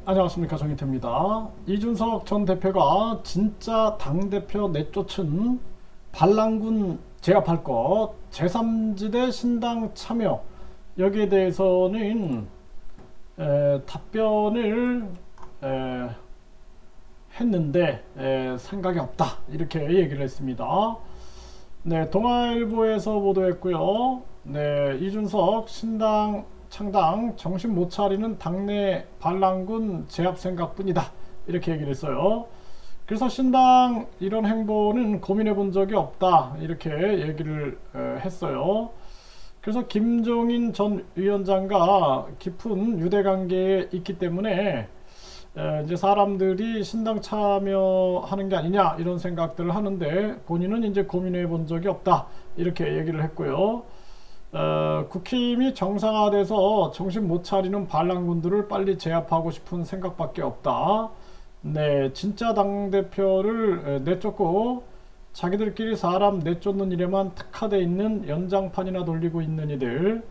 안녕하십니까, 정희태입니다. 이준석 전 대표가 진짜 당대표 내쫓은 반란군 제압할 것, 제3지대 신당 참여, 여기에 대해서는 답변을 했는데 생각이 없다, 이렇게 얘기를 했습니다. 네, 동아일보에서 보도했고요. 네, 이준석 신당 창당 정신 못 차리는 당내 반란군 제압 생각뿐이다, 이렇게 얘기를 했어요. 그래서 신당 이런 행보는 고민해 본 적이 없다, 이렇게 얘기를 했어요. 그래서 김종인 전 위원장과 깊은 유대관계에 있기 때문에 이제 사람들이 신당 참여하는 게 아니냐, 이런 생각들을 하는데 본인은 이제 고민해 본 적이 없다, 이렇게 얘기를 했고요. 국힘이 정상화돼서 정신 못 차리는 반란군들을 빨리 제압하고 싶은 생각밖에 없다. 네, 진짜 당대표를 내쫓고 자기들끼리 사람 내쫓는 일에만 특화되어 있는 연장판이나 돌리고 있는 이들,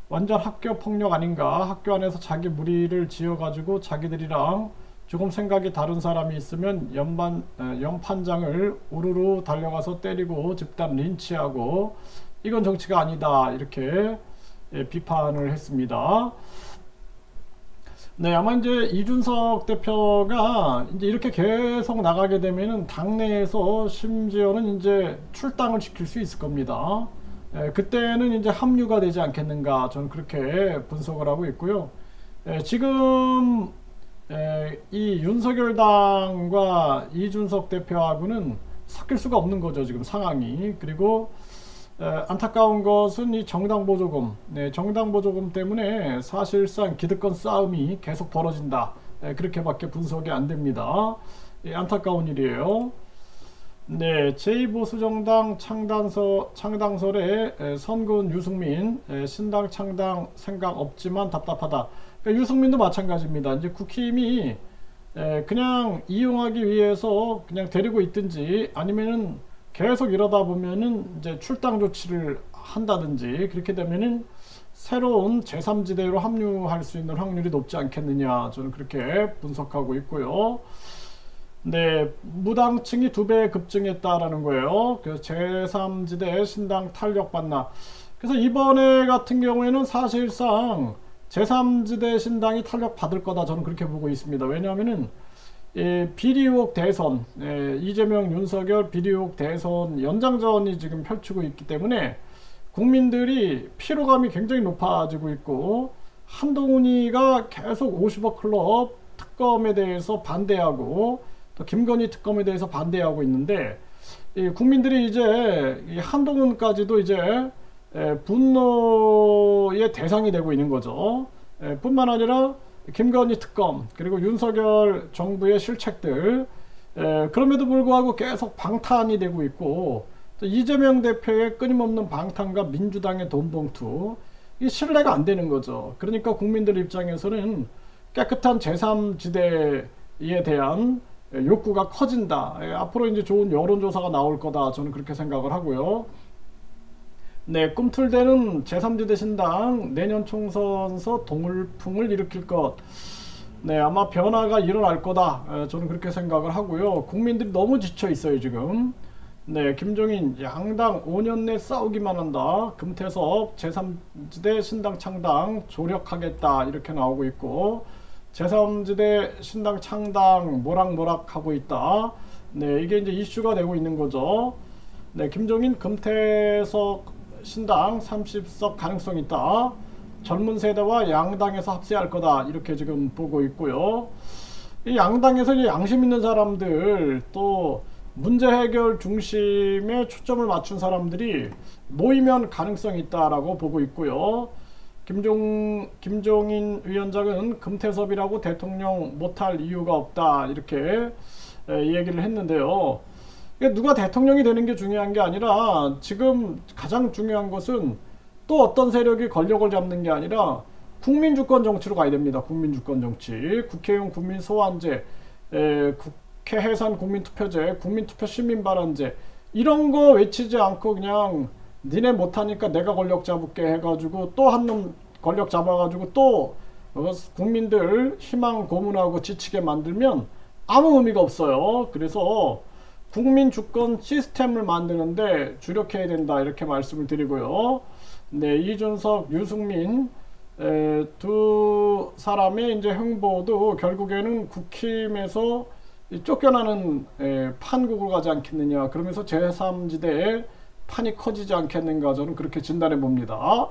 완전 학교 폭력 아닌가. 학교 안에서 자기 무리를 지어가지고 자기들이랑 조금 생각이 다른 사람이 있으면 연판장을 우르르 달려가서 때리고 집단 린치하고, 이건 정치가 아니다, 이렇게 비판을 했습니다. 네, 아마 이제 이준석 대표가 이제 이렇게 계속 나가게 되면은 당내에서 심지어는 이제 출당을 시킬 수 있을 겁니다. 그때는 이제 합류가 되지 않겠는가, 저는 그렇게 분석을 하고 있고요. 지금 이 윤석열 당과 이준석 대표하고는 섞일 수가 없는 거죠, 지금 상황이. 그리고 안타까운 것은 이 정당 보조금, 정당 보조금 때문에 사실상 기득권 싸움이 계속 벌어진다, 그렇게밖에 분석이 안 됩니다. 안타까운 일이에요. 네, 제2보수정당 창당설에 선거은 유승민, 신당 창당 생각 없지만 답답하다. 그러니까 유승민도 마찬가지입니다. 이제 국힘이 그냥 이용하기 위해서 그냥 데리고 있든지, 아니면은 계속 이러다 보면은 이제 출당 조치를 한다든지, 그렇게 되면은 새로운 제3지대로 합류할 수 있는 확률이 높지 않겠느냐, 저는 그렇게 분석하고 있고요. 네, 무당층이 2배 급증했다라는 거예요. 그래서 제3지대 신당 탄력받나. 그래서 이번에 같은 경우에는 사실상 제3지대 신당이 탄력받을 거다, 저는 그렇게 보고 있습니다. 왜냐하면은 비리 의혹 대선, 이재명 윤석열 비리 의혹 대선 연장전이 지금 펼치고 있기 때문에 국민들이 피로감이 굉장히 높아지고 있고, 한동훈이가 계속 50억 클럽 특검에 대해서 반대하고, 또 김건희 특검에 대해서 반대하고 있는데, 국민들이 이제 한동훈까지도 이제 분노의 대상이 되고 있는 거죠. 뿐만 아니라 김건희 특검, 그리고 윤석열 정부의 실책들, 그럼에도 불구하고 계속 방탄이 되고 있고, 또 이재명 대표의 끊임없는 방탄과 민주당의 돈봉투, 이 신뢰가 안 되는 거죠. 그러니까 국민들 입장에서는 깨끗한 제3지대에 대한 욕구가 커진다. 앞으로 이제 좋은 여론조사가 나올 거다, 저는 그렇게 생각을 하고요. 네, 꿈틀대는 제3지대 신당 내년 총선서 동울풍을 일으킬 것. 네, 아마 변화가 일어날 거다, 저는 그렇게 생각을 하고요. 국민들이 너무 지쳐 있어요, 지금. 네, 김종인 양당 5년 내 싸우기만 한다. 금태섭 제3지대 신당 창당 조력하겠다, 이렇게 나오고 있고, 제3지대 신당 창당 모락모락 하고 있다. 네, 이게 이제 이슈가 되고 있는 거죠. 네, 김종인 금태섭 신당 30석 가능성 있다. 젊은 세대와 양당에서 합세할 거다, 이렇게 지금 보고 있고요. 이 양당에서 이제 양심 있는 사람들, 또 문제 해결 중심에 초점을 맞춘 사람들이 모이면 가능성이 있다라고 보고 있고요. 김종인 위원장은 금태섭이라고 대통령 못할 이유가 없다, 이렇게 얘기를 했는데요. 누가 대통령이 되는 게 중요한 게 아니라, 지금 가장 중요한 것은 또 어떤 세력이 권력을 잡는 게 아니라 국민주권 정치로 가야 됩니다. 국민주권 정치, 국회의원 국민 소환제, 국회 해산 국민투표제, 국민투표 시민발언제, 이런 거 외치지 않고 그냥 니네 못하니까 내가 권력 잡을게 해가지고 또 한 놈 권력 잡아가지고 또 국민들 희망 고문하고 지치게 만들면 아무 의미가 없어요. 그래서 국민 주권 시스템을 만드는데 주력해야 된다 이렇게 말씀을 드리고요. 네, 이준석, 유승민 두 사람의 이제 행보도 결국에는 국힘에서 쫓겨나는 판국으로 가지 않겠느냐, 그러면서 제3지대에 판이 커지지 않겠는가, 저는 그렇게 진단해 봅니다.